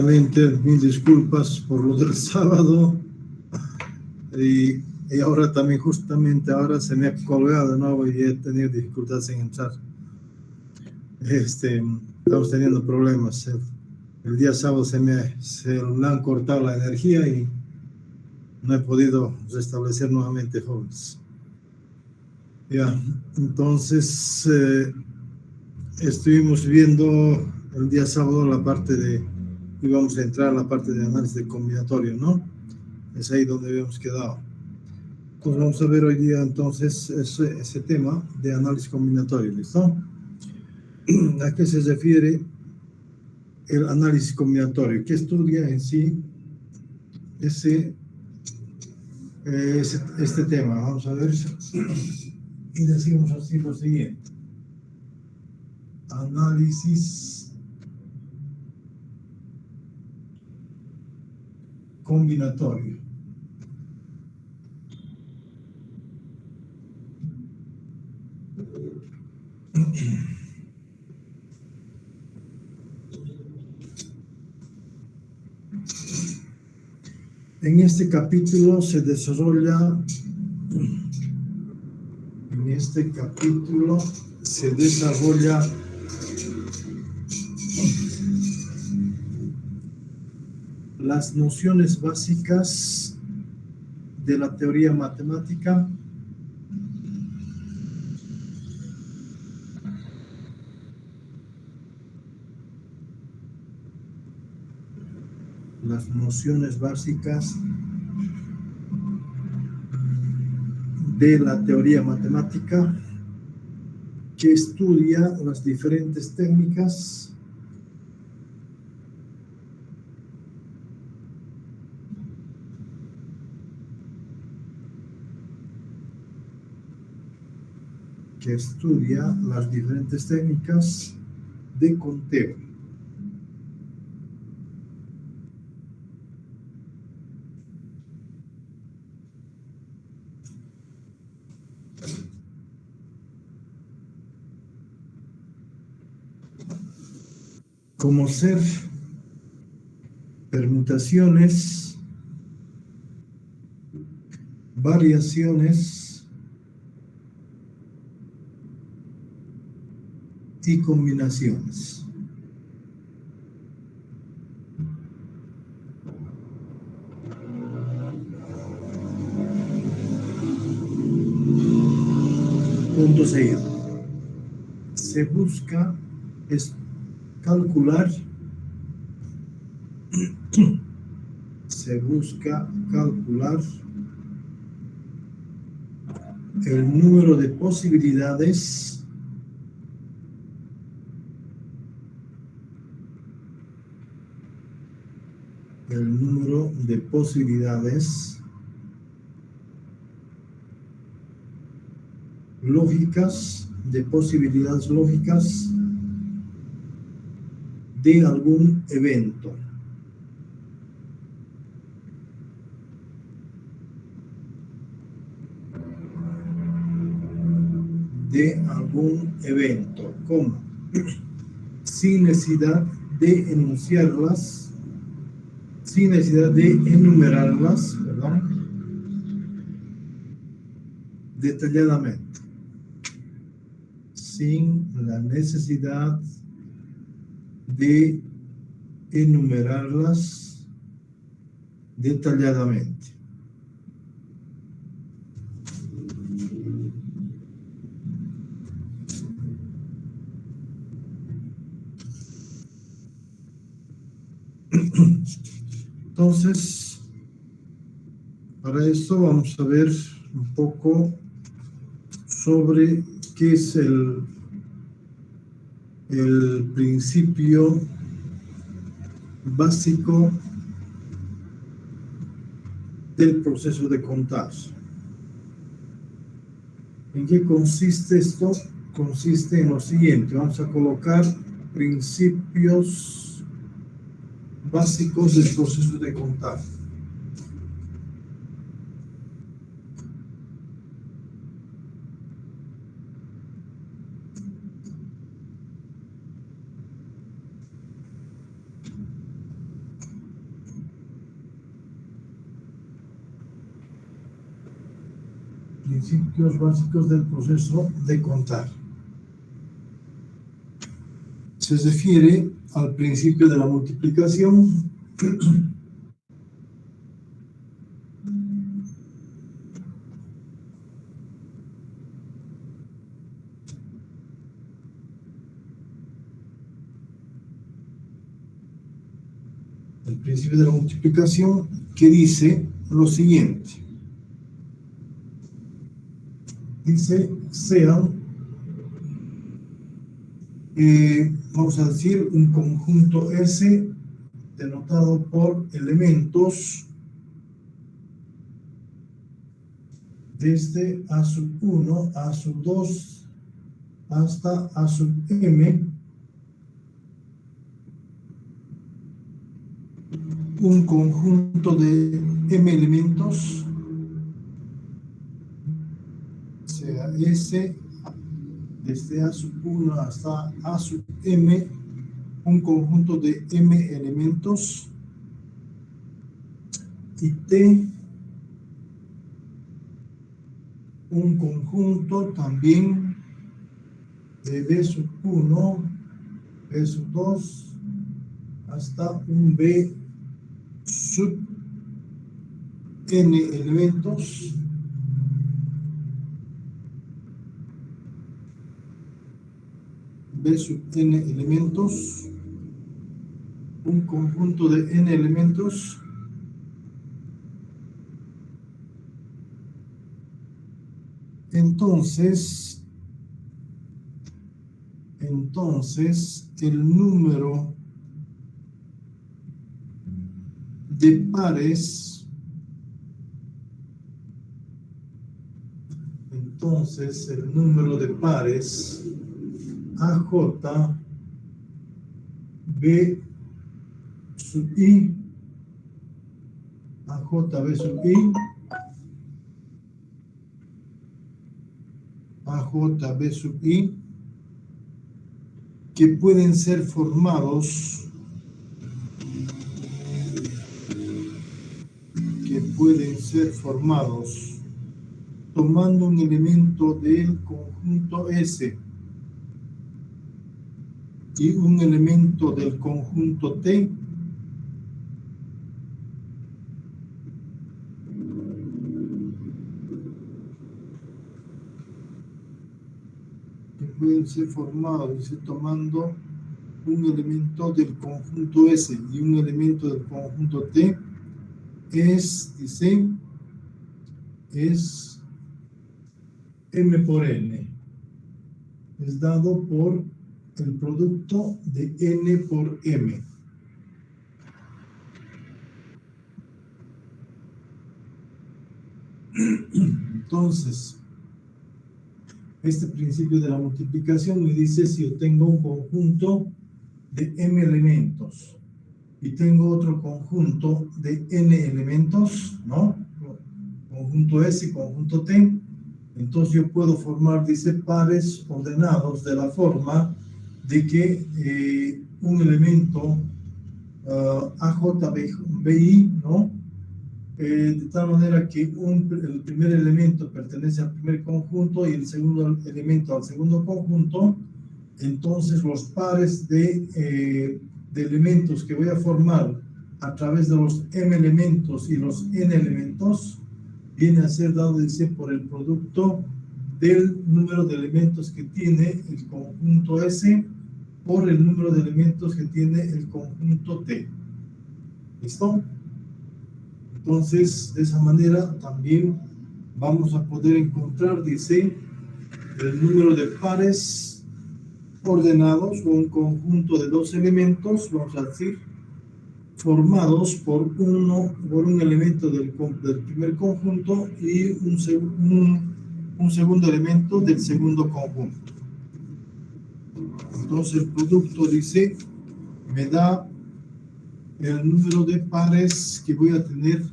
Mil disculpas por lo del sábado y ahora también justamente ahora se me ha colgado de nuevo y he tenido dificultades en entrar. Estamos teniendo problemas. El día sábado se me han cortado la energía y no he podido restablecer nuevamente, jóvenes. Ya, entonces estuvimos viendo el día sábado la parte de, íbamos a entrar a la parte de análisis de combinatorio, ¿no? Es ahí donde habíamos quedado. Entonces vamos a ver hoy día entonces ese tema de análisis combinatorio, ¿listo? ¿A qué se refiere el análisis combinatorio? ¿Qué estudia en sí este tema? Vamos a ver y decimos así lo siguiente. Análisis combinatorio. En este capítulo se desarrolla las nociones básicas de la teoría matemática que estudia las diferentes técnicas de conteo. Conocer permutaciones, variaciones y combinaciones. Punto seguido. Se busca calcular el número de posibilidades lógicas de algún evento. ¿Cómo? Sin necesidad de enunciarlas, sin necesidad de enumerarlas, detalladamente. Sin la necesidad de enumerarlas detalladamente. Entonces, para esto vamos a ver un poco sobre qué es el principio básico del proceso de contar. ¿En qué consiste esto? Consiste en lo siguiente. Vamos a colocar principios básicos del proceso de contar. principios básicos del proceso de contar. Se refiere al principio de la multiplicación. El principio de la multiplicación que dice lo siguiente. Dice, sean, vamos a decir, un conjunto S denotado por elementos desde A sub 1, A sub 2, hasta A sub M, un conjunto de M elementos, sea S, desde A sub 1 hasta A sub M, un conjunto de M elementos, y T, un conjunto también de B sub 1, B sub 2, hasta un B sub N elementos, B sub N elementos, un conjunto de N elementos, entonces el número de pares, AJ B sub I, AJ B sub I, AJ B sub I, que pueden ser formados tomando un elemento del conjunto S y un elemento del conjunto T, que pueden ser formados tomando un elemento del conjunto S y un elemento del conjunto T, es M por N, es dado por el producto de N por M. Entonces, este principio de la multiplicación me dice si yo tengo un conjunto de M elementos y tengo otro conjunto de N elementos, ¿no? Conjunto S y conjunto T. Entonces yo puedo formar, dice, pares ordenados de la forma de que un elemento AJBI, ¿no? De tal manera que el primer elemento pertenece al primer conjunto y el segundo elemento al segundo conjunto. Entonces los pares de elementos que voy a formar a través de los M elementos y los N elementos viene a ser dado, dice, por el producto del número de elementos que tiene el conjunto S por el número de elementos que tiene el conjunto T. ¿Listo? Entonces, de esa manera también vamos a poder encontrar, dice, el número de pares ordenados o un conjunto de dos elementos, vamos a decir, formados por un elemento del primer conjunto y un segundo elemento del segundo conjunto. Entonces el producto, dice, me da el número de pares que voy a tener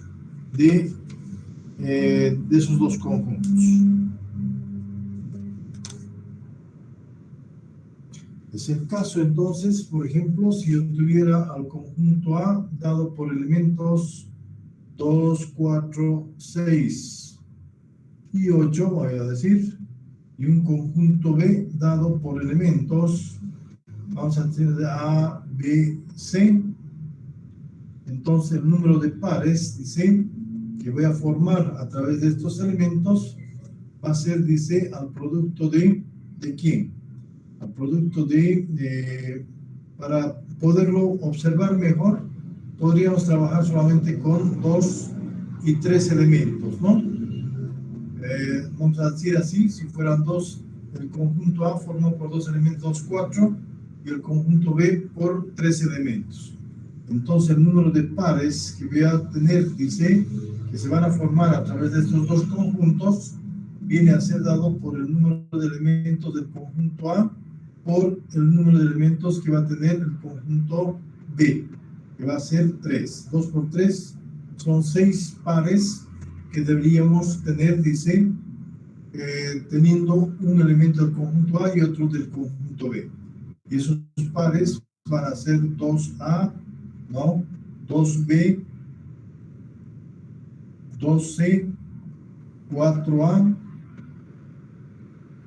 de esos dos conjuntos. Es el caso, entonces, por ejemplo, si yo tuviera al conjunto A dado por elementos 2, 4, 6, y 8, voy a decir, y un conjunto B dado por elementos, vamos a decir de A, B, C. Entonces el número de pares, dice, que voy a formar a través de estos elementos va a ser, dice, al producto ¿de quién? Al producto para poderlo observar mejor, podríamos trabajar solamente con 2 y 3 elementos, ¿no? Vamos a decir así, si fueran dos, el conjunto A formado por 2 elementos, 4, y el conjunto B por 3 elementos. Entonces el número de pares que voy a tener, dice, que se van a formar a través de estos dos conjuntos, viene a ser dado por el número de elementos del conjunto A por el número de elementos que va a tener el conjunto B, que va a ser 3. 2 por 3 son 6 pares que deberíamos tener, dice, teniendo un elemento del conjunto A y otro del conjunto B. Y esos pares van a ser 2A, ¿no? 2B, 2C, 4A,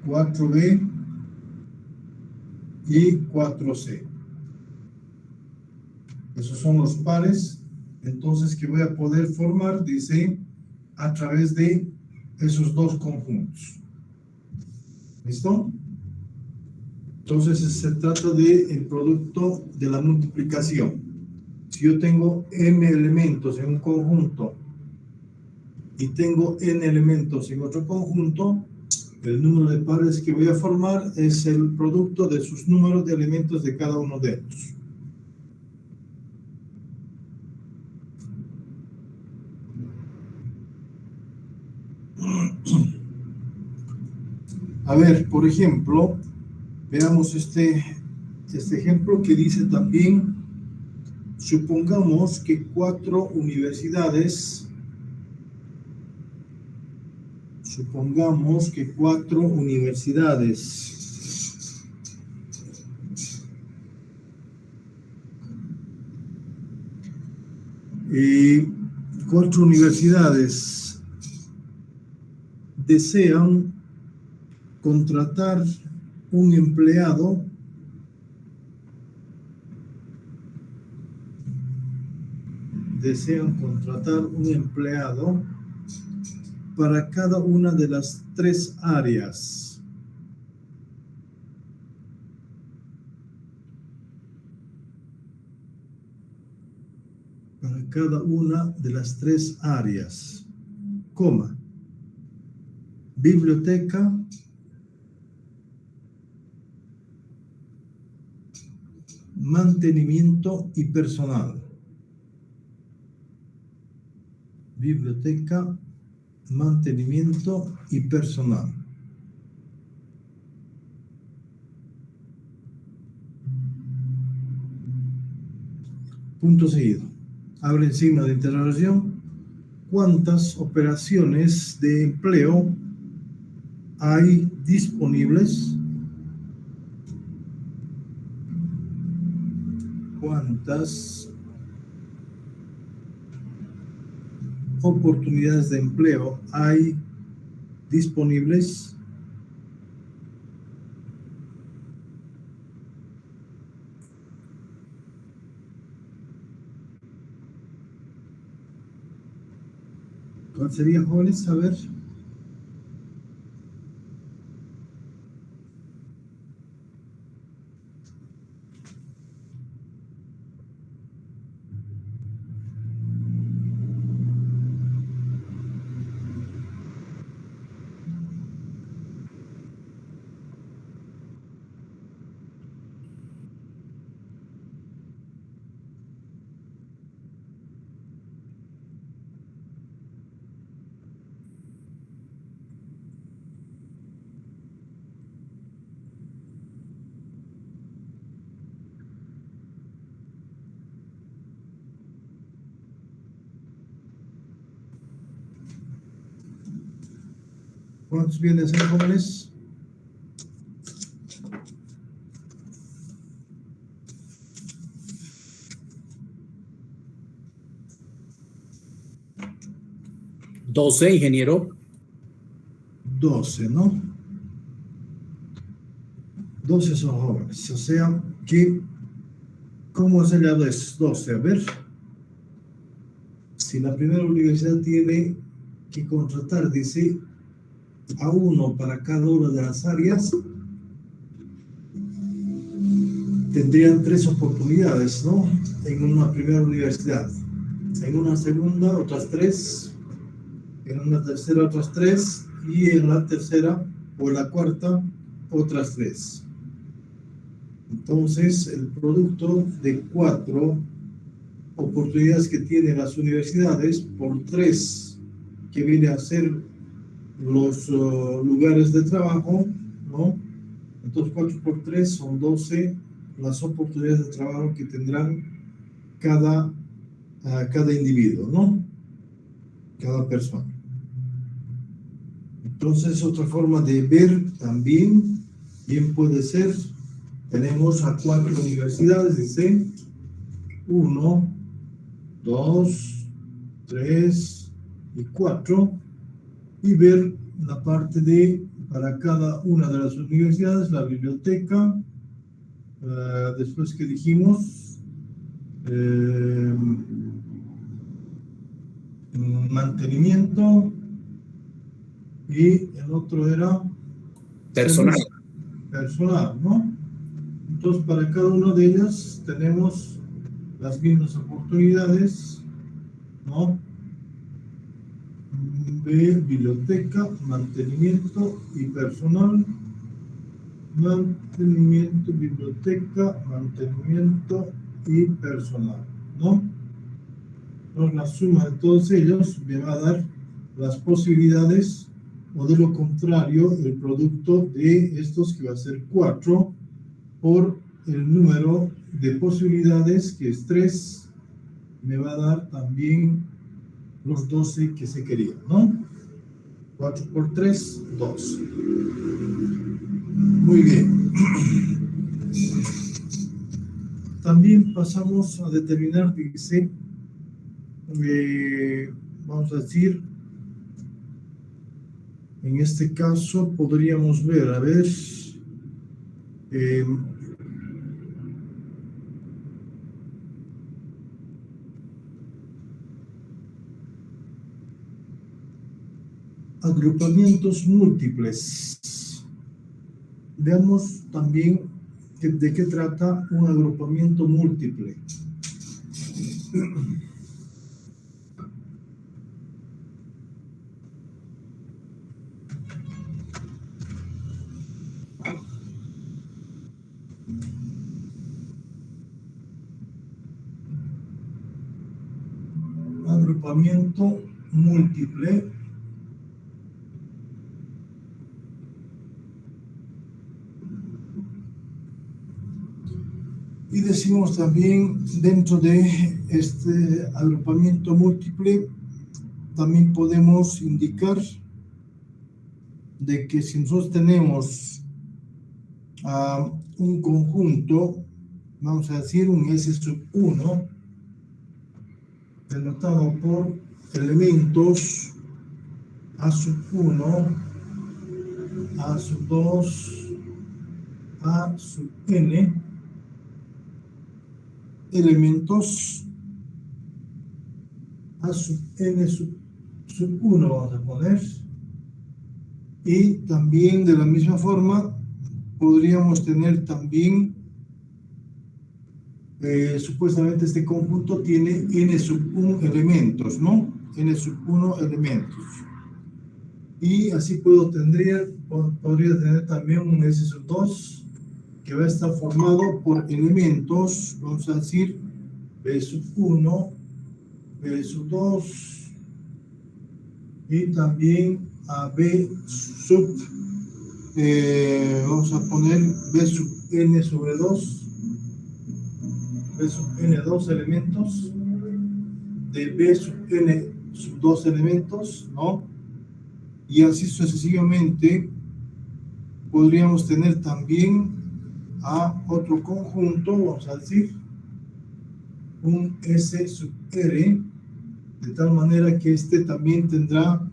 4B y 4C. Esos son los pares, entonces, que voy a poder formar, dice, a través de esos dos conjuntos. ¿Listo? Entonces se trata del producto de la multiplicación. Si yo tengo m elementos en un conjunto y tengo n elementos en otro conjunto, el número de pares que voy a formar es el producto de sus números de elementos de cada uno de ellos. A ver, por ejemplo, veamos este ejemplo que dice también, supongamos que 4 universidades y 4 universidades desean contratar un empleado para cada una de las 3 áreas. Para cada una de las 3 áreas, coma, biblioteca, mantenimiento y personal. Biblioteca, mantenimiento y personal. Punto seguido. Abre el signo de interrogación. ¿Cuántas operaciones de empleo hay disponibles? ¿Cuántas oportunidades de empleo hay disponibles? ¿Cuál sería, jóvenes? A ver. ¿Cuántos vienen a ser, jóvenes? ¿12, ingeniero? 12, ¿no? 12 son jóvenes, o sea que, ¿cómo se llama 12? A ver, si la primera universidad tiene que contratar, dice, a uno para cada una de las áreas, tendrían 3 oportunidades, ¿no? En una primera universidad. En una segunda, otras 3. En una tercera, otras 3. Y en la tercera o la cuarta, otras 3. Entonces, el producto de 4 oportunidades que tienen las universidades por 3 que viene a ser los lugares de trabajo, ¿no? Entonces 4 por 3 son 12 las oportunidades de trabajo que tendrán cada individuo, ¿no? Cada persona. Entonces otra forma de ver también, bien puede ser, tenemos a 4 universidades, dice 1, 2, 3 y 4, y ver la parte de, para cada una de las universidades, la biblioteca, después que dijimos, mantenimiento, y el otro era personal, ¿no? Entonces, para cada una de ellas tenemos las mismas oportunidades, ¿no? De biblioteca, mantenimiento y personal. Mantenimiento, biblioteca, mantenimiento y personal, ¿no? Entonces, la suma de todos ellos me va a dar las posibilidades, o de lo contrario, el producto de estos, que va a ser 4, por el número de posibilidades, que es 3, me va a dar también los 12 que se querían, ¿no? 4 por 3, 12. Muy bien. También pasamos a determinar, dice, vamos a decir, en este caso podríamos ver, a ver, agrupamientos múltiples. Veamos también de qué trata un agrupamiento múltiple. Agrupamiento múltiple. Y decimos también, dentro de este agrupamiento múltiple, también podemos indicar de que si nosotros tenemos un conjunto, vamos a decir un S1, denotado por elementos A1, A2, A(n), elementos A(n)(1) vamos a poner, y también de la misma forma podríamos tener también, supuestamente este conjunto tiene n(1) elementos, ¿no? n(1) elementos. Y así podría tener también un S2 que va a estar formado por elementos, vamos a decir, B1, B2 y también a vamos a poner B(n)(2), B(n)(2) elementos, de B(n)(2) elementos, ¿no? Y así sucesivamente podríamos tener también a otro conjunto, vamos a decir, un S(r), de tal manera que este también tendrá,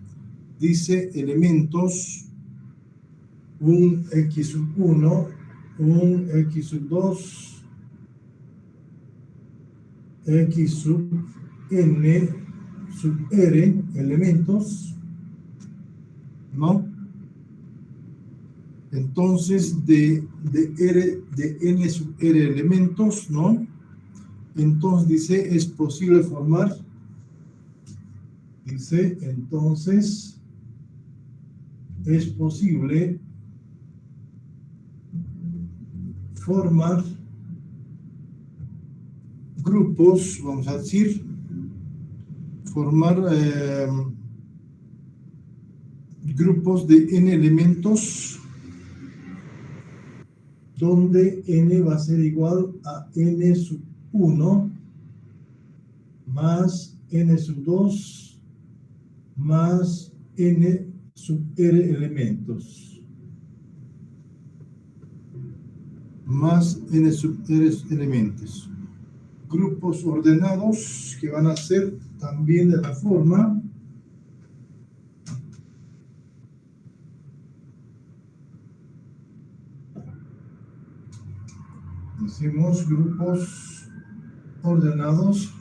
dice, elementos un X sub 1, un X sub 2, X sub N sub R elementos, ¿no? Entonces, de N sub R elementos, ¿no? Entonces, dice, es posible formar, dice, entonces, es posible formar grupos, vamos a decir, formar grupos de N elementos, donde N va a ser igual a N sub 1 más N sub 2 más N sub R elementos. Más N sub R elementos. Grupos ordenados que van a ser también de la forma decimos grupos ordenados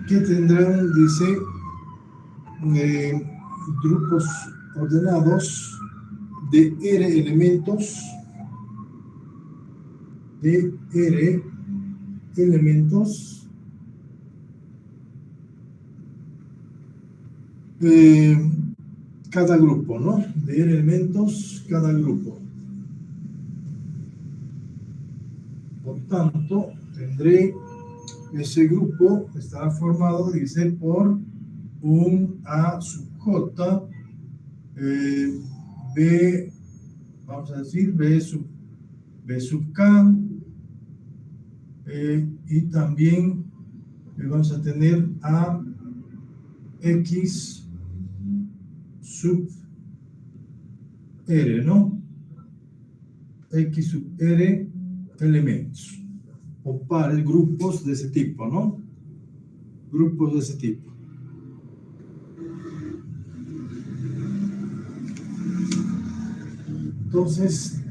que tendrán, dice, grupos ordenados de R elementos, cada grupo, ¿no? De R elementos, cada grupo. Por tanto, tendré ese grupo, estará formado, dice, por un A sub J, B, vamos a decir, B sub K, y también vamos a tener A X sub R, ¿no? X sub R elementos, o pares, grupos de ese tipo, ¿no? Grupos de ese tipo. Entonces,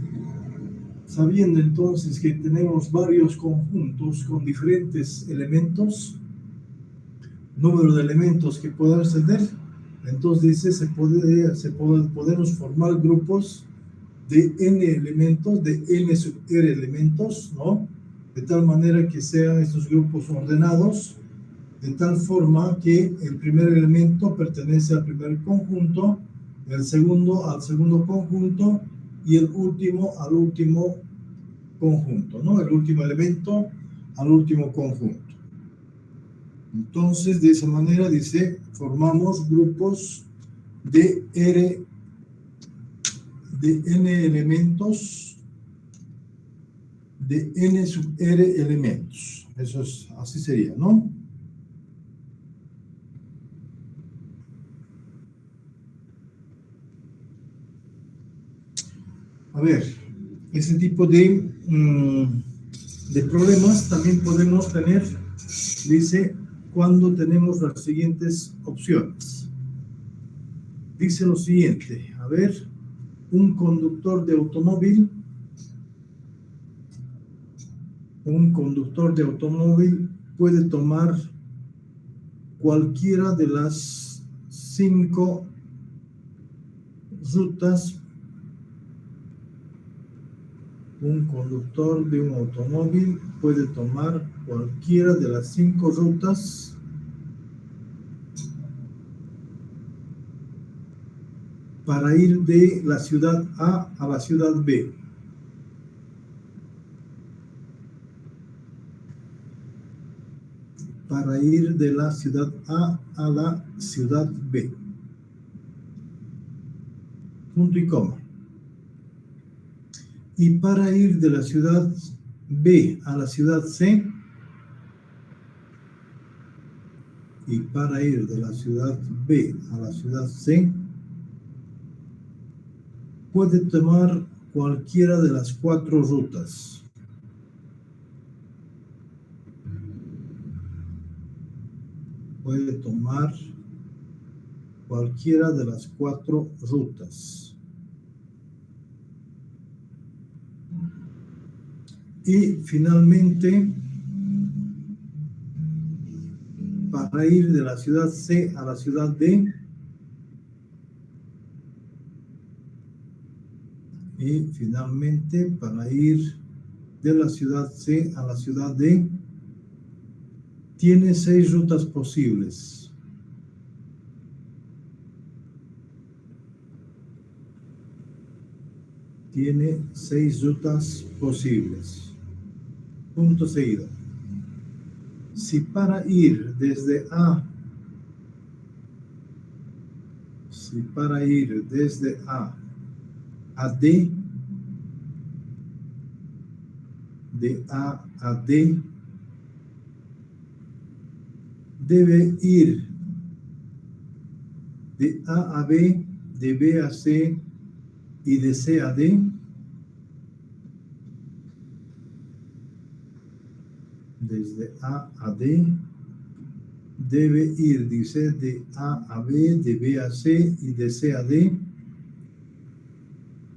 sabiendo entonces que tenemos varios conjuntos con diferentes elementos, número de elementos que podemos tener, entonces dice, podemos formar grupos de n elementos, de n sub r elementos, ¿no? De tal manera que sean estos grupos ordenados, de tal forma que el primer elemento pertenece al primer conjunto, el segundo al segundo conjunto y el último al último conjunto, ¿no? El último elemento al último conjunto. Entonces, de esa manera, dice, formamos grupos de n elementos, de n sub r elementos. Eso es, así sería, ¿no? A ver, ese tipo de problemas también podemos tener, dice, cuando tenemos las siguientes opciones. Dice lo siguiente, a ver, un conductor de automóvil puede tomar cualquiera de las 5 rutas. Un conductor de un automóvil puede tomar cualquiera de las 5 rutas para ir de la ciudad A a la ciudad B. Para ir de la ciudad A a la ciudad B. Punto y coma. Y para ir de la ciudad B a la ciudad C, y para ir de la ciudad B a la ciudad C, puede tomar cualquiera de las 4 rutas. Puede tomar cualquiera de las 4 rutas. Y finalmente, para ir de la ciudad C a la ciudad D, y finalmente para ir de la ciudad C a la ciudad D, tiene 6 rutas posibles. Tiene 6 rutas posibles. Punto seguido. Si para ir desde A a D, de A a D, debe ir de A a B, de B a C y de C a D, desde A a D, debe ir, dice, de A a B, de B a C y de C a D.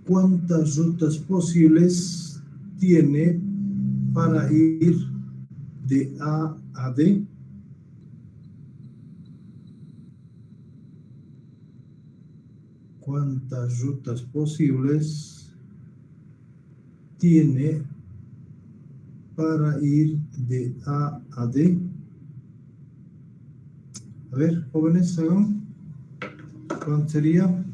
¿Cuántas rutas posibles tiene para ir de A a D? ¿Cuántas rutas posibles tiene para ir de A a D? A ver, jóvenes, hagan. ¿Cuánto sería?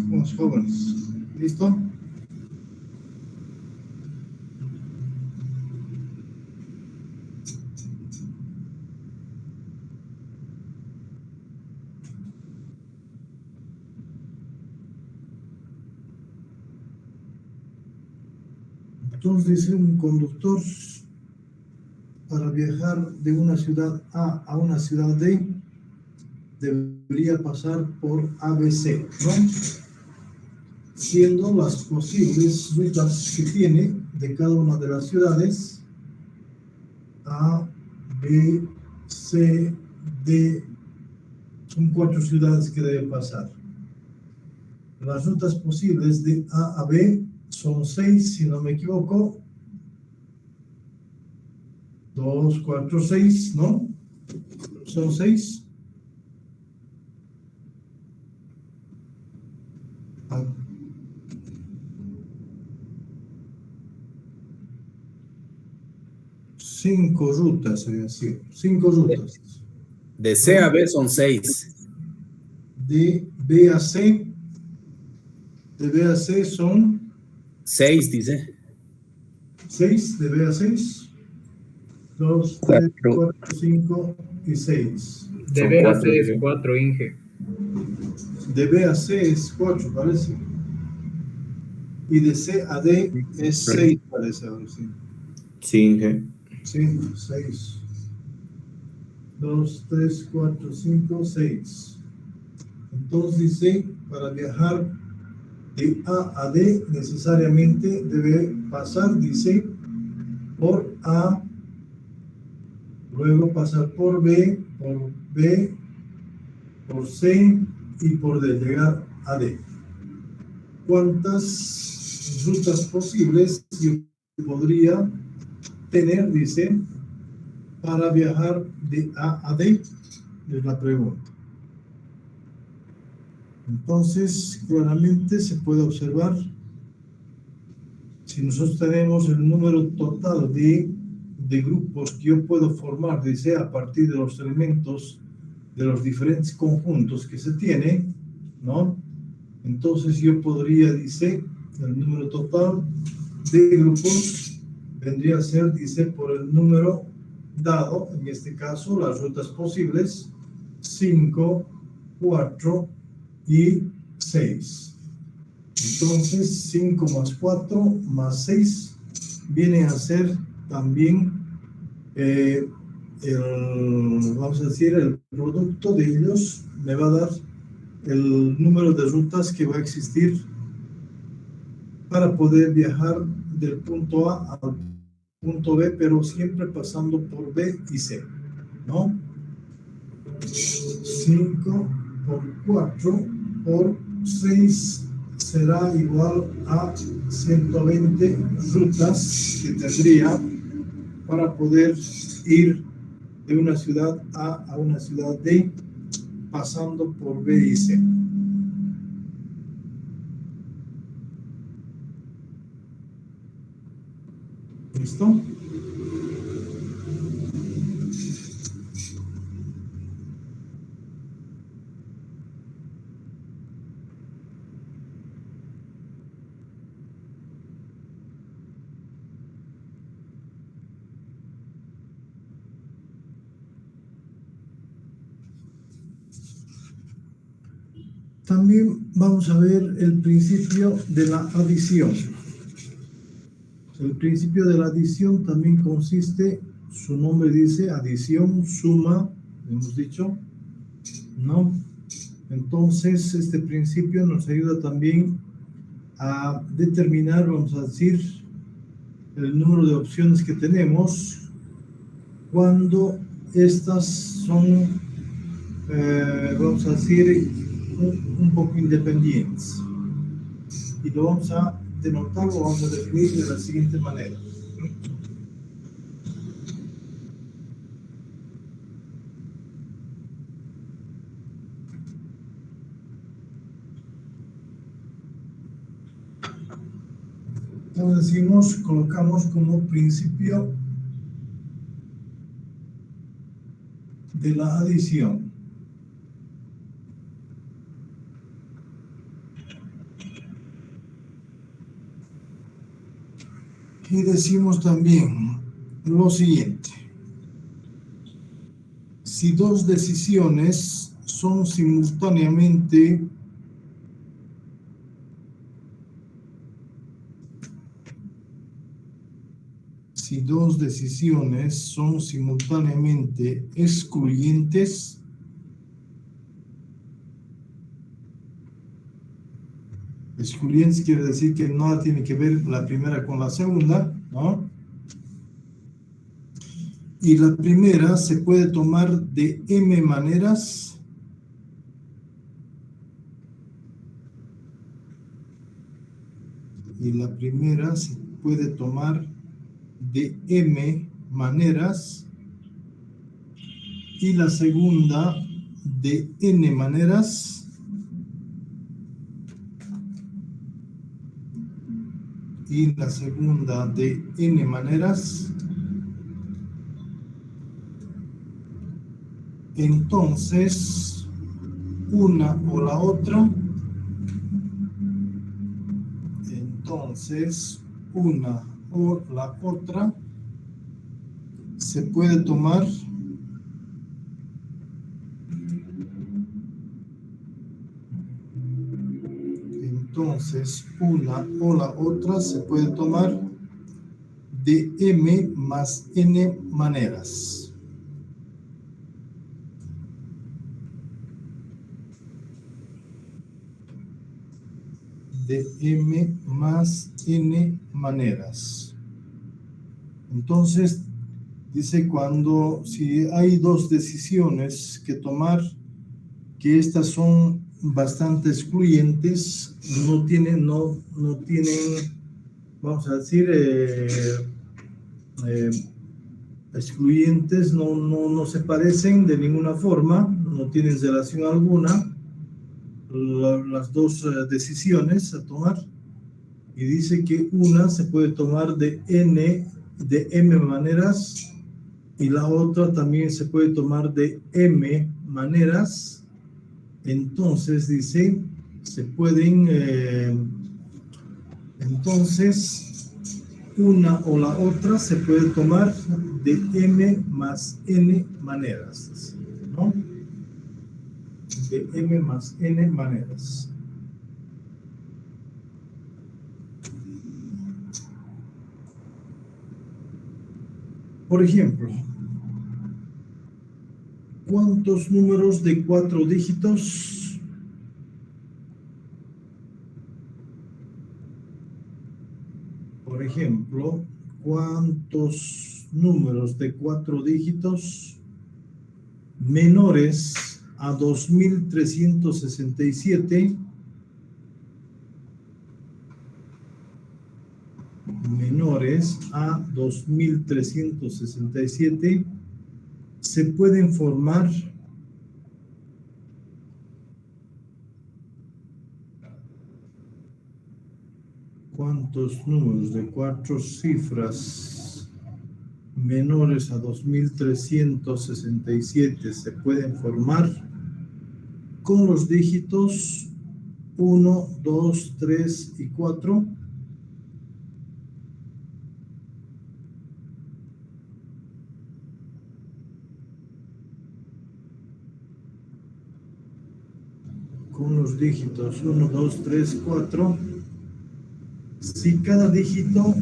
Los jóvenes. ¿Listo? Entonces dice un conductor, para viajar de una ciudad A a una ciudad D, debería pasar por ABC, ¿no? Siendo las posibles rutas que tiene de cada una de las ciudades A, B, C, D. Son 4 ciudades que debe pasar. Las rutas posibles de A a B son 6, si no me equivoco. 2, 4, 6, ¿no? Son 6. 5 rutas, había sido. 5 rutas. De C a B son 6. de B a C. De B a C son 6, dice. 6, de B a 6. 2, 3, 4, 5 y 6. De B a C es 4, Inge. De B a C es 4, parece. Y de C a D es 6, parece ahora sí. Sí, Inge. Sí, 6. 2, 3, 4, 5, 6. Entonces dice, para viajar de A a D necesariamente debe pasar, dice, por A, luego pasar por B, por C y por D, llegar a D. ¿Cuántas rutas posibles yo podría tener, dice, para viajar de A a D? Es la pregunta. Entonces, claramente se puede observar, si nosotros tenemos el número total de grupos que yo puedo formar, dice, a partir de los elementos de los diferentes conjuntos que se tiene, ¿no? Entonces yo podría, dice, el número total de grupos vendría a ser, dice, por el número dado, en este caso, las rutas posibles, 5, 4 y 6. Entonces, 5 más 4 más 6 viene a ser también vamos a decir, el producto de ellos me va a dar el número de rutas que va a existir para poder viajar del punto A al punto B, pero siempre pasando por B y C, ¿no? 5 por 4 por 6 será igual a 120 rutas que tendría para poder ir de una ciudad A a una ciudad D, pasando por B y C. ¿Listo? También vamos a ver el principio de la adición. El principio de la adición también consiste, su nombre dice adición, suma, hemos dicho, ¿no? Entonces, este principio nos ayuda también a determinar, vamos a decir, el número de opciones que tenemos cuando estas son, vamos a decir, un poco independientes. Y lo vamos a denotar, lo vamos a definir de la siguiente manera. Como decimos, colocamos como principio de la adición. Y decimos también lo siguiente. Si dos decisiones son simultáneamente excluyentes, excluyentes quiere decir que nada tiene que ver la primera con la segunda, ¿no? Y la primera se puede tomar de m maneras. Y la primera se puede tomar de m maneras. Y la segunda de n maneras. Y la segunda de n maneras. Entonces, una o la otra, entonces una o la otra se puede tomar una o la otra se puede tomar de m más n maneras. De m más n maneras. Entonces, dice si hay dos decisiones que tomar, que estas son bastante excluyentes, no tienen, vamos a decir, excluyentes, no se parecen de ninguna forma, no tienen relación alguna, las dos decisiones a tomar, y dice que una se puede tomar de m maneras, y la otra también se puede tomar de m maneras. Entonces dice, se pueden, entonces una o la otra se puede tomar de m más n maneras, ¿no? De m más n maneras. Por ejemplo, ¿cuántos números de 4 dígitos por ejemplo, cuántos números de 4 dígitos menores a 2367 menores a 2367 se pueden formar cuántos números de 4 cifras menores a 2367 se pueden formar con los dígitos 1, 2, 3 y 4. Con los dígitos 1, 2, 3, 4. Si cada dígito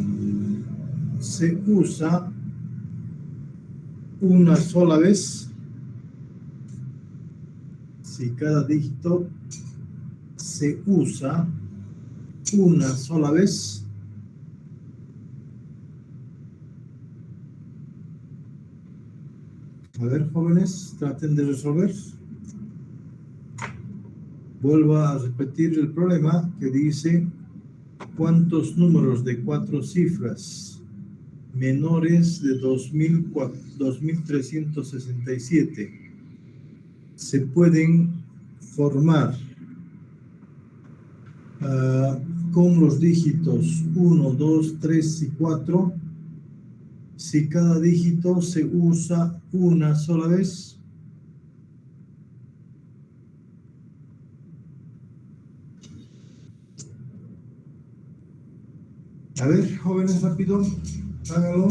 se usa una sola vez, si cada dígito se usa una sola vez, a ver, jóvenes, traten de resolver. Vuelvo a repetir el problema que dice cuántos números de 4 cifras menores de 2367 se pueden formar con los dígitos 1, 2, 3 y 4 si cada dígito se usa una sola vez. A ver, jóvenes, rápido, háganlo.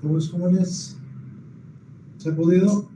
Los jóvenes, ¿se ha podido?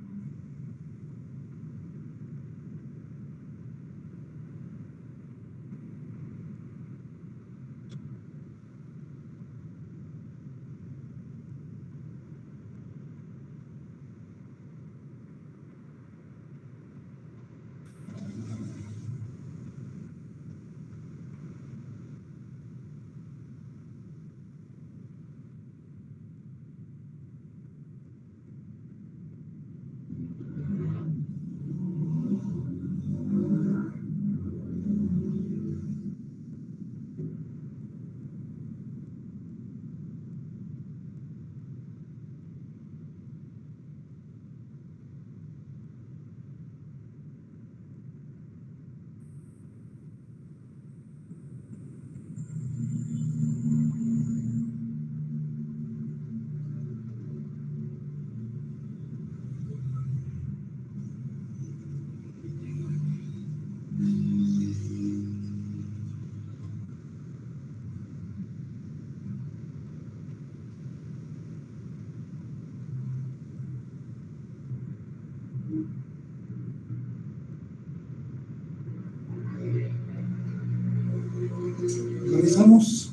Revisamos.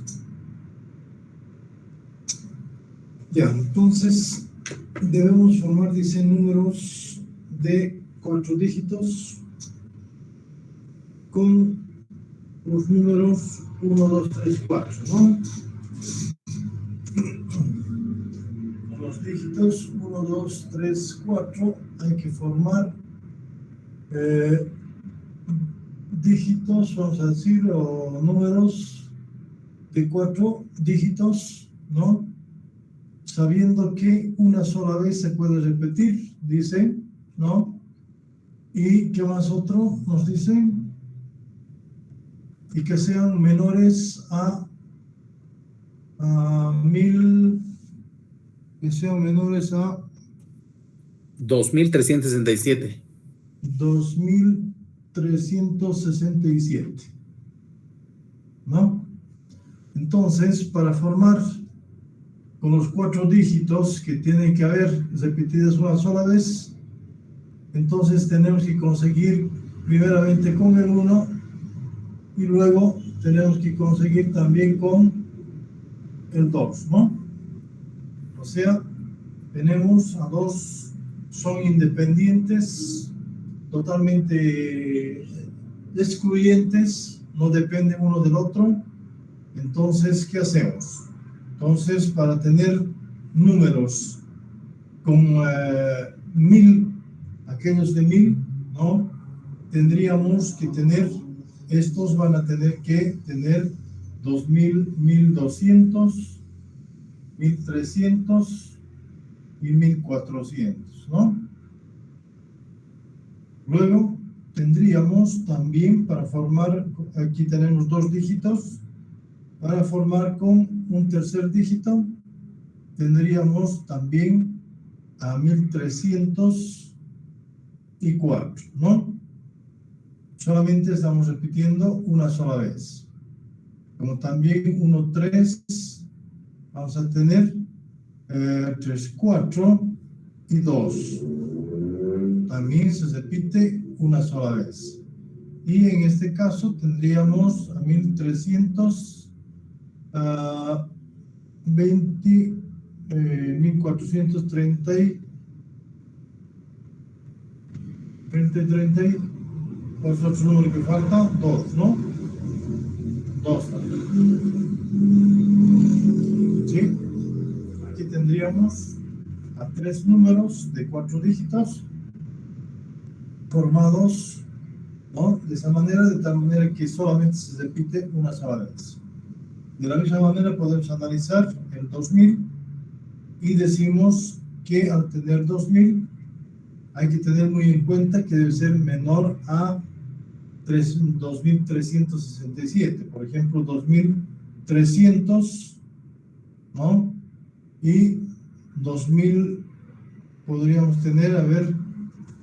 Ya, entonces debemos formar, dice, números de 4 dígitos con los números 1, 2, 3, 4, ¿no? Los dígitos 1, 2, 3, 4 hay que formar dígitos, vamos a decir, o números de 4 dígitos, ¿no? Sabiendo que una sola vez se puede repetir, dice, ¿no? ¿Y qué más otro nos dicen? Y que sean menores a 1000, que sean menores a 2367. 2367, ¿no? Entonces, para formar con los 4 dígitos que tienen que haber repetidos una sola vez, entonces tenemos que conseguir primeramente con el 1 y luego tenemos que conseguir también con el 2, ¿no? O sea, tenemos a 2, son independientes, totalmente excluyentes, no dependen uno del otro. Entonces, ¿qué hacemos? Entonces, para tener números con 1000, aquellos de 1000, ¿no? Tendríamos que tener, estos van a tener que tener 2000, 1200, 1300 y 1400, ¿no? Luego tendríamos también para formar, aquí tenemos 2 dígitos, para formar con un tercer dígito tendríamos también a 1304, ¿no? Solamente estamos repitiendo una sola vez. Como también 1, 3, vamos a tener 3, 4 y 2. También se repite una sola vez. Y en este caso tendríamos a 1320, 1430 y 30, ¿cuál es el otro número que falta? 2, ¿no? 2 también. ¿Sí? Aquí tendríamos a 3 números de 4 dígitos formados, ¿no? De esa manera, de tal manera que solamente se repite una sola vez. De la misma manera podemos analizar el 2000 y decimos que al tener 2000 hay que tener muy en cuenta que debe ser menor a 2367, por ejemplo 2300, ¿no? Y 2000 podríamos tener, a ver,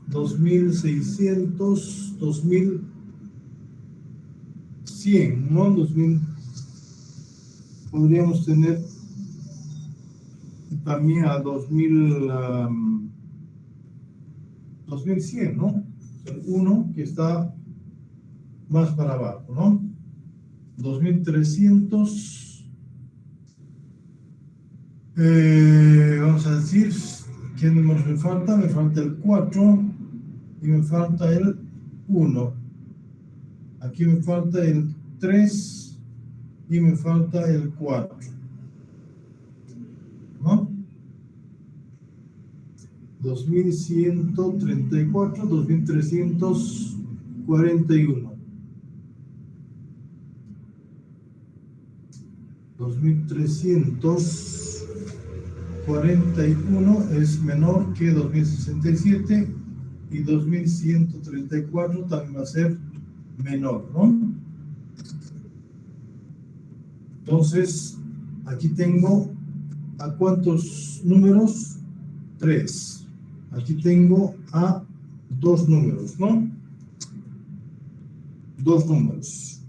2600, 2100, ¿no? 2000 podríamos tener, también a 2100, ¿no? El 1 que está más para abajo, ¿no? 2300, vamos a decir, ¿qué números me falta? Me falta el 4 y me falta el 1. Aquí me falta el 3 y me falta el 4, ¿no? 2134, 2341. 2341 es menor que 2067 y 2134 también va a ser menor, ¿no? Entonces, aquí tengo a cuántos números, 3. Aquí tengo a 2 números, ¿no? 2 números.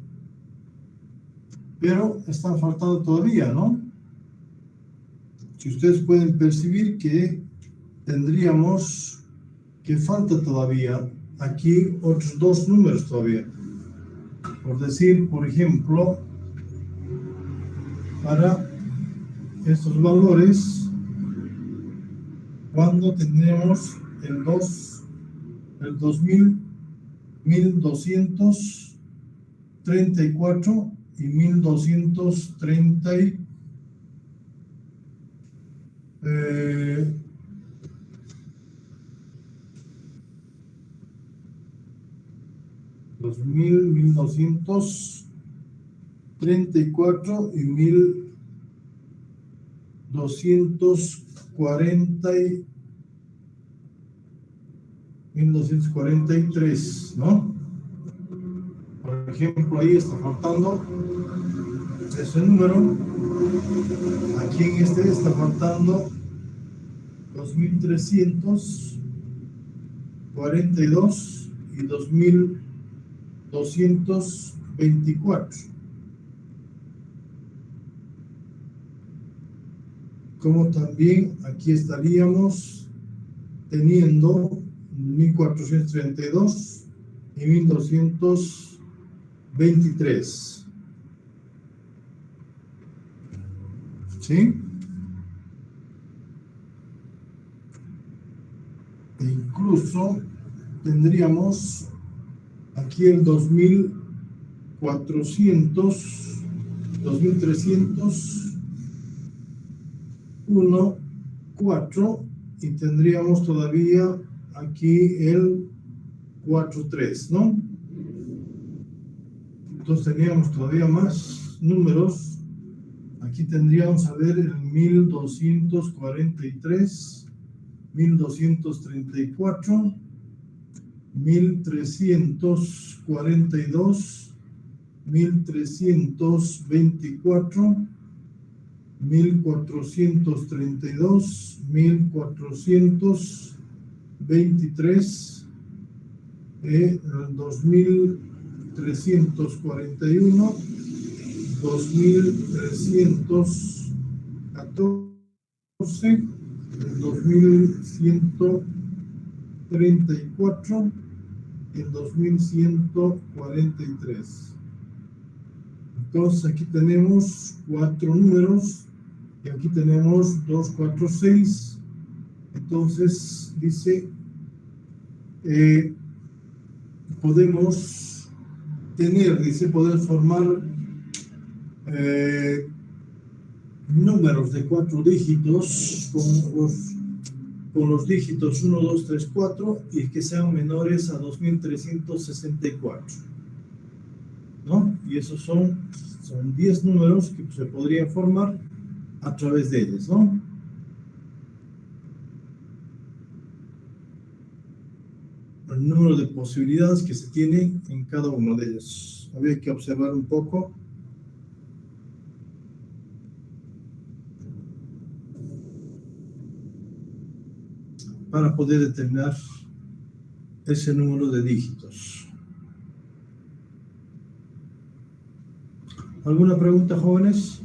Pero están faltando todavía, ¿no? Si ustedes pueden percibir que tendríamos que falta todavía aquí otros 2 números todavía. Por decir, por ejemplo, para estos valores, cuando tendríamos el 2, el 2000, 1234 y 1230 1234 y 1243, ¿no? Por ejemplo, ahí está faltando ese número. Aquí en este está faltando 2342 y 2224. Como también aquí estaríamos teniendo 1432 y 1223. ¿Sí? E incluso tendríamos aquí el 2400, 2300, 1, 4, y tendríamos todavía aquí el 43, ¿no? Entonces teníamos todavía más números. Aquí tendríamos a ver el 1243, 1234, 1342, 1324, 1432, 1423, 2341, 2314, 2134 y el 2143. Entonces aquí tenemos 4 números y aquí tenemos 2, 4, 6. Entonces dice, podemos tener, dice, poder formar números de 4 dígitos con los dígitos 1, 2, 3, 4 y que sean menores a 2364, ¿no? Y esos son 10 números que se podrían formar a través de ellos, ¿no? El número de posibilidades que se tiene en cada uno de ellos. Había que observar un poco. Para poder determinar ese número de dígitos. ¿Alguna pregunta, jóvenes?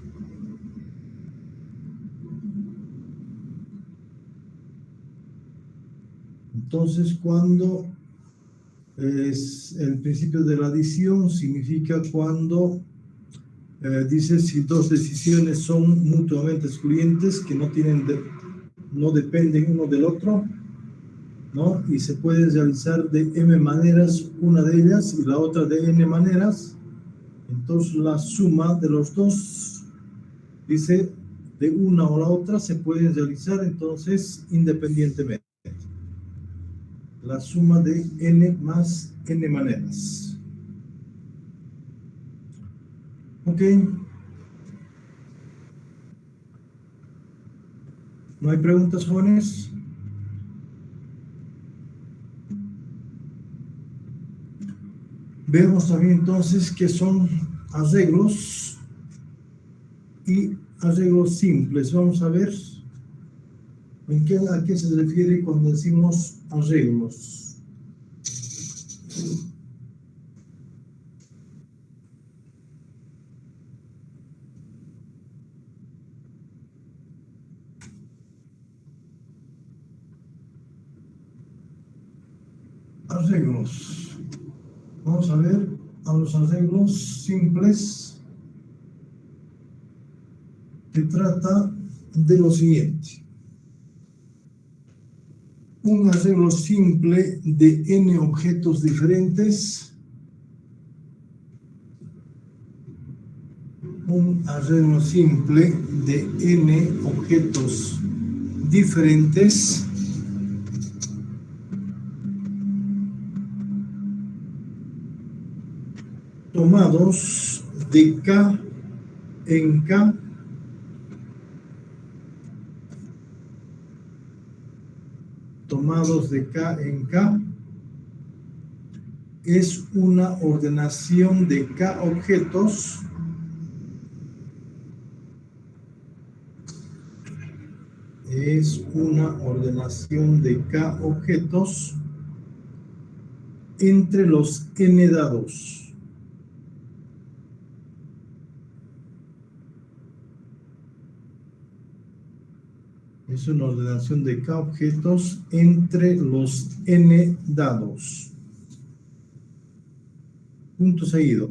Entonces, cuando es el principio de la adición, significa cuando dice si dos decisiones son mutuamente excluyentes, que no dependen uno del otro, ¿no? Y se pueden realizar de m maneras una de ellas y la otra de n maneras. Entonces, la suma de los dos, dice, de una o la otra se pueden realizar entonces independientemente. La suma de n más n maneras. ¿Ok? ¿No hay preguntas, jóvenes? Vemos también entonces que son arreglos y arreglos simples. Vamos a ver a qué se refiere cuando decimos arreglos. Arreglos. Vamos a ver a los arreglos simples. Se trata de lo siguiente. Un arreglo simple de n objetos diferentes. Un arreglo simple de n objetos diferentes tomados de K en K es una ordenación de K objetos entre los n dados. Es una ordenación de K objetos entre los n dados. Punto seguido.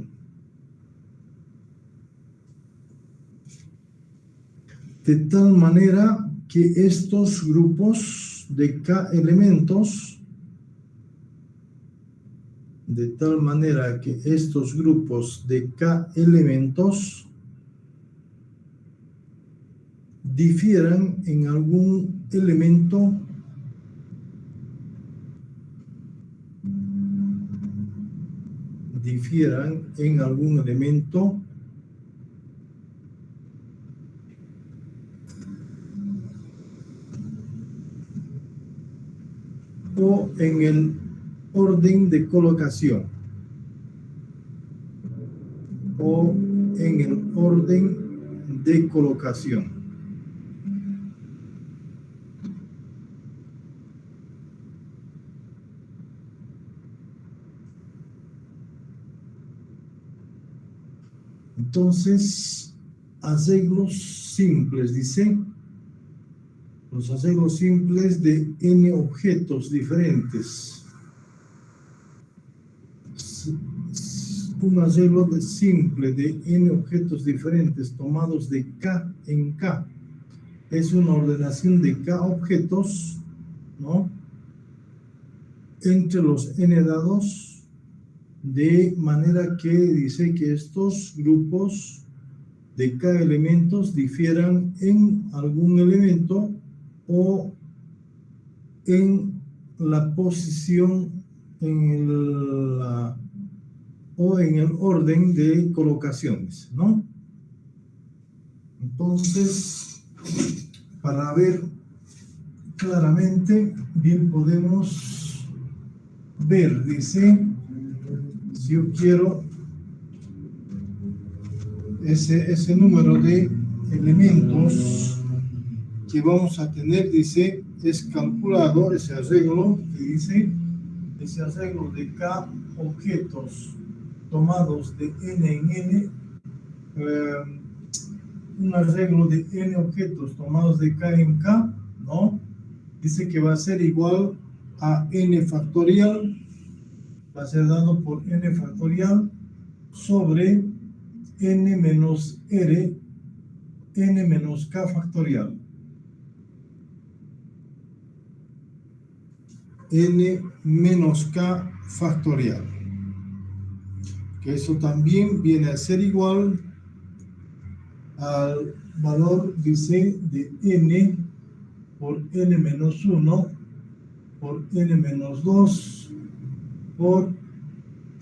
De tal manera que estos grupos de K elementos, difieran en algún elemento o en el orden de colocación. Entonces, arreglos simples, dice, los arreglos simples de n objetos diferentes. Un arreglo simple de n objetos diferentes tomados de K en K es una ordenación de K objetos, ¿no?, entre los n dados, de manera que dice que estos grupos de K elementos difieran en algún elemento o en la posición o en el orden de colocaciones, ¿no? Entonces, para ver claramente, bien podemos ver, dice, si yo quiero ese número de elementos que vamos a tener, dice, es calculado ese arreglo, que dice, ese arreglo de K objetos tomados de n en n, un arreglo de n objetos tomados de K en K, ¿no? Dice que va a ser igual a n factorial, va a ser dado por n factorial sobre n menos r, n menos k factorial. N menos k factorial. Que eso también viene a ser igual al valor, dice, de n por n menos 1 por n menos 2 por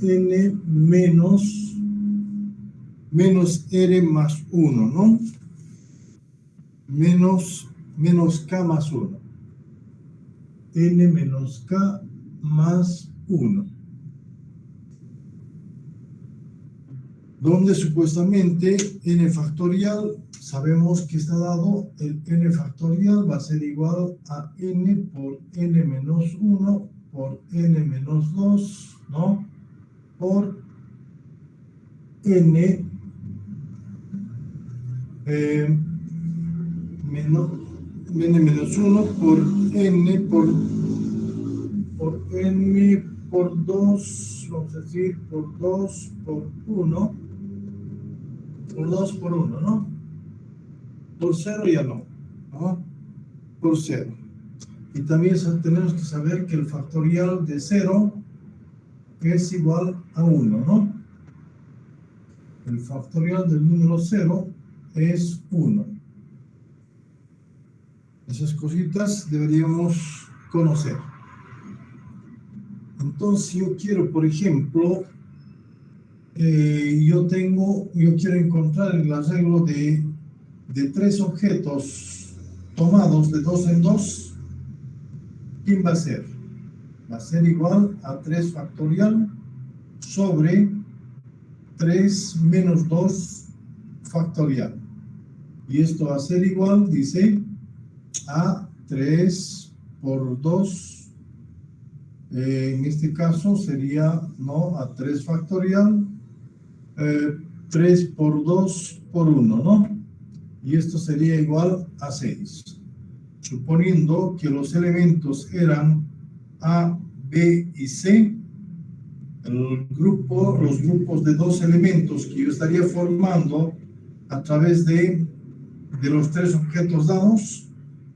n menos r más 1, ¿no? Menos k más 1. N menos k más 1. Donde supuestamente n factorial, sabemos que está dado, el n factorial va a ser igual a n por n menos 1 por n menos 2, ¿no? Por n menos 1 por n por 2, vamos a decir, por 2 por 1, por 2 por 1, ¿no? Por 0 ya no, ¿no? Por 0. Y también tenemos que saber que el factorial de 0 es igual a 1, ¿no? El factorial del número 0 es 1. Esas cositas deberíamos conocer. Entonces yo quiero, por ejemplo, yo quiero encontrar el arreglo de 3 objetos tomados de 2 en 2. ¿Quién va a ser? Va a ser igual a 3 factorial sobre 3 menos 2 factorial. Y esto va a ser igual, dice, a 3 por 2. En este caso sería, ¿no? A 3 factorial, 3 por 2 por 1, ¿no? Y esto sería igual a 6. Suponiendo que los elementos eran A, B y C, los grupos de 2 elementos que yo estaría formando a través de los 3 objetos dados,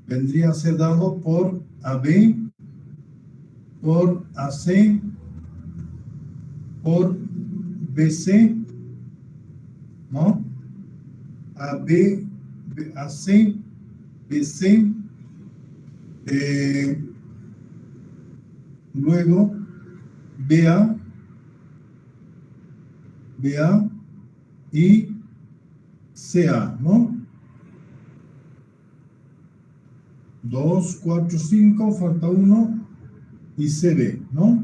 vendría a ser dado por AB, por AC, por BC, ¿no? AB, AC, BC, luego BA y CA, ¿no? 2, 4, 5, falta 1 y CB, ¿no?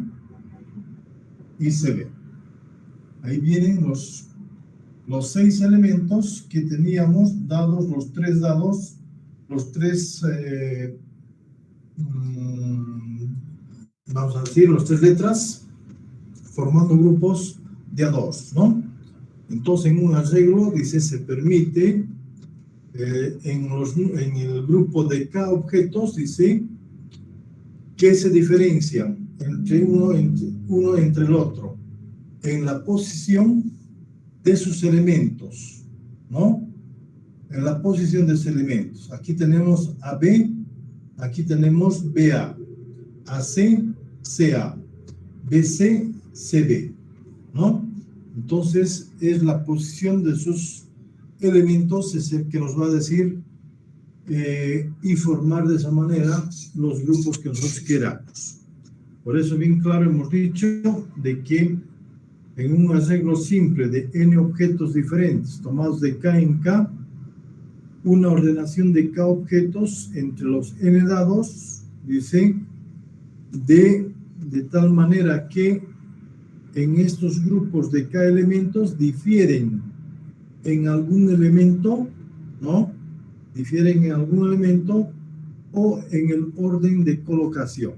Y CB. Ahí vienen los 6 elementos que teníamos dados, los 3 dados, los 3, vamos a decir, los 3 letras, formando grupos de A2, ¿no? Entonces, en un arreglo, dice, se permite, en el grupo de K objetos, dice, que se diferencian entre uno entre el otro, en la posición de sus elementos, ¿no? En la posición de sus elementos. Aquí tenemos AB, aquí tenemos BA, AC, CA, BC, CB, ¿no? Entonces, es la posición de sus elementos, es el que nos va a decir y formar de esa manera los grupos que nosotros queramos. Por eso, bien claro, hemos dicho de que en un arreglo simple de n objetos diferentes tomados de K en K, una ordenación de K objetos entre los n dados, dice, de tal manera que en estos grupos de K elementos difieren en algún elemento, ¿no? Difieren en algún elemento o en el orden de colocación.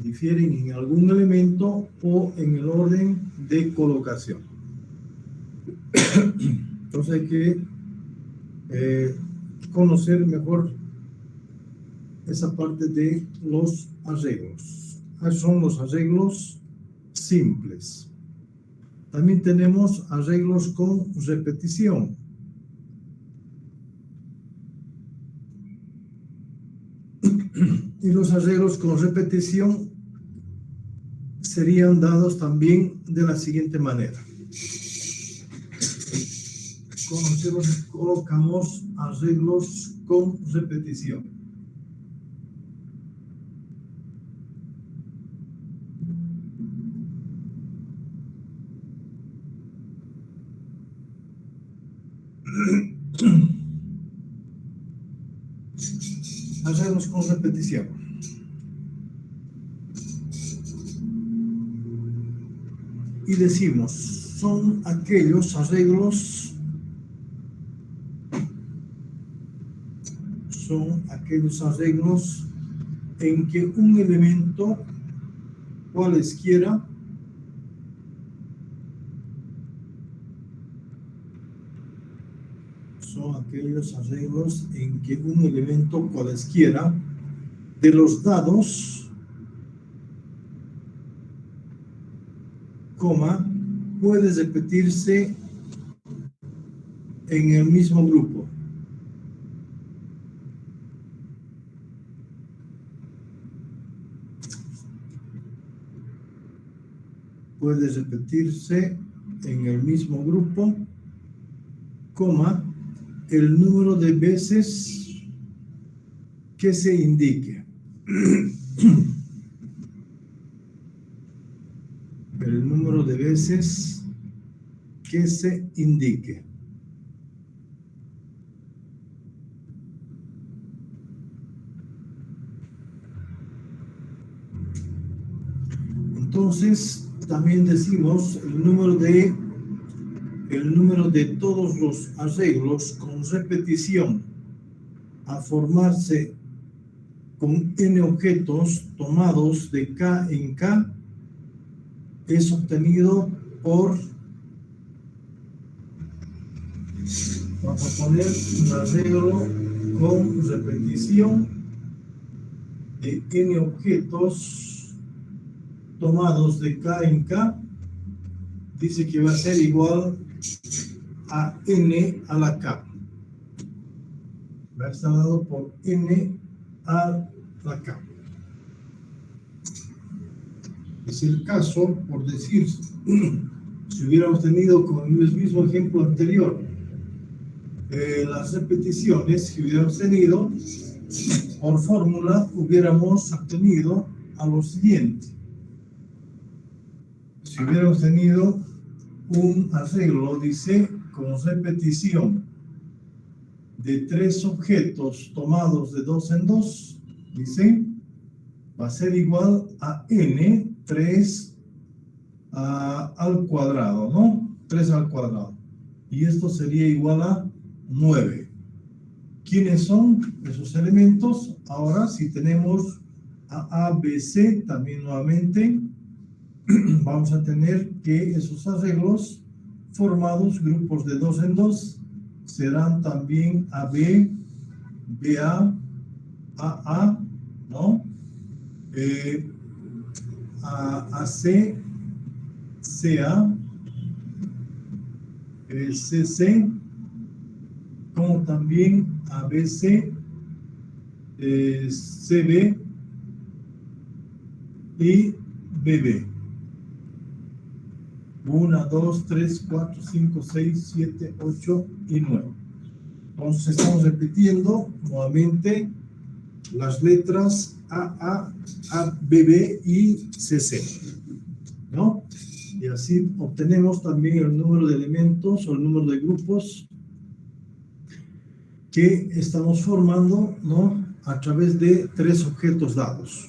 Difieren en algún elemento o en el orden de colocación. Entonces hay que conocer mejor esa parte de los arreglos. Son los arreglos simples. También tenemos arreglos con repetición. Y los arreglos con repetición serían dados también de la siguiente manera. Colocamos arreglos con repetición. Arreglos con repetición. Y decimos, son aquellos arreglos en que un elemento cualesquiera de los dados, puede repetirse en el mismo grupo. Puede repetirse en el mismo grupo, el número de veces que se indique. El número de veces que se indique. Entonces, también decimos el número de todos los arreglos con repetición a formarse con n objetos tomados de k en k es obtenido por, vamos a poner un arreglo con repetición de n objetos tomados de k en k, dice que va a ser igual a n a la k. Va a estar dado por n a la k. Es el caso, por decir, si hubiéramos tenido con el mismo ejemplo anterior, las repeticiones que hubiéramos tenido, por fórmula hubiéramos obtenido a lo siguiente. Si hubiéramos tenido un arreglo, dice, con repetición de 3 objetos tomados de 2 en 2, dice, va a ser igual a n, 3 al cuadrado, ¿no? 3 al cuadrado. Y esto sería igual a 9. ¿Quiénes son esos elementos? Ahora, si tenemos a B, C, también nuevamente, vamos a tener que esos arreglos formados, grupos de 2 en 2, serán también AB, BA, AA, ¿no? AC, CA, CC, como también ABC, CB y BB. 1, 2, 3, 4, 5, 6, 7, 8 y 9. Entonces estamos repitiendo nuevamente las letras AA, ABB y CC, ¿no? Y así obtenemos también el número de elementos o el número de grupos que estamos formando, ¿no? A través de 3 objetos dados.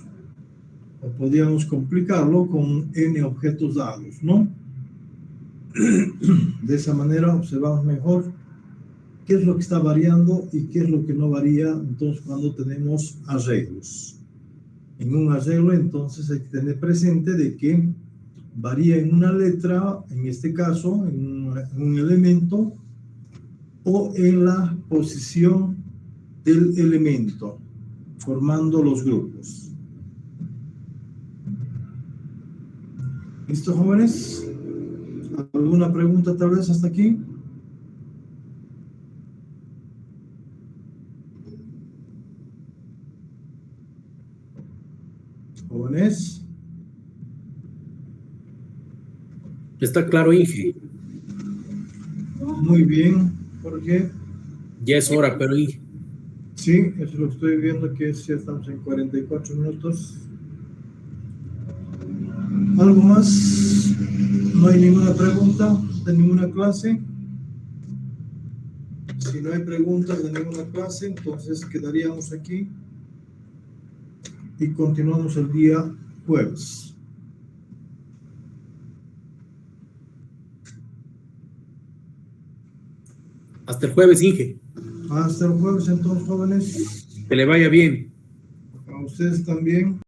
O podríamos complicarlo con n objetos dados, ¿no? De esa manera observamos mejor qué es lo que está variando y qué es lo que no varía, entonces, cuando tenemos arreglos. En un arreglo, entonces, hay que tener presente de que varía en una letra, en este caso, en un elemento, o en la posición del elemento. formando los grupos. ¿Listo, jóvenes? ¿Alguna pregunta tal vez hasta aquí? Jóvenes. Está claro, Inge. Muy bien, Jorge. Ya es hora, pero Inge. Sí, eso lo estoy viendo, que ya estamos en 44 minutos. ¿Algo más? ¿No hay ninguna pregunta de ninguna clase? Si no hay preguntas de ninguna clase, entonces quedaríamos aquí y continuamos el día jueves. Hasta el jueves, Inge. Hasta el jueves, entonces, jóvenes. Que le vaya bien. A ustedes también.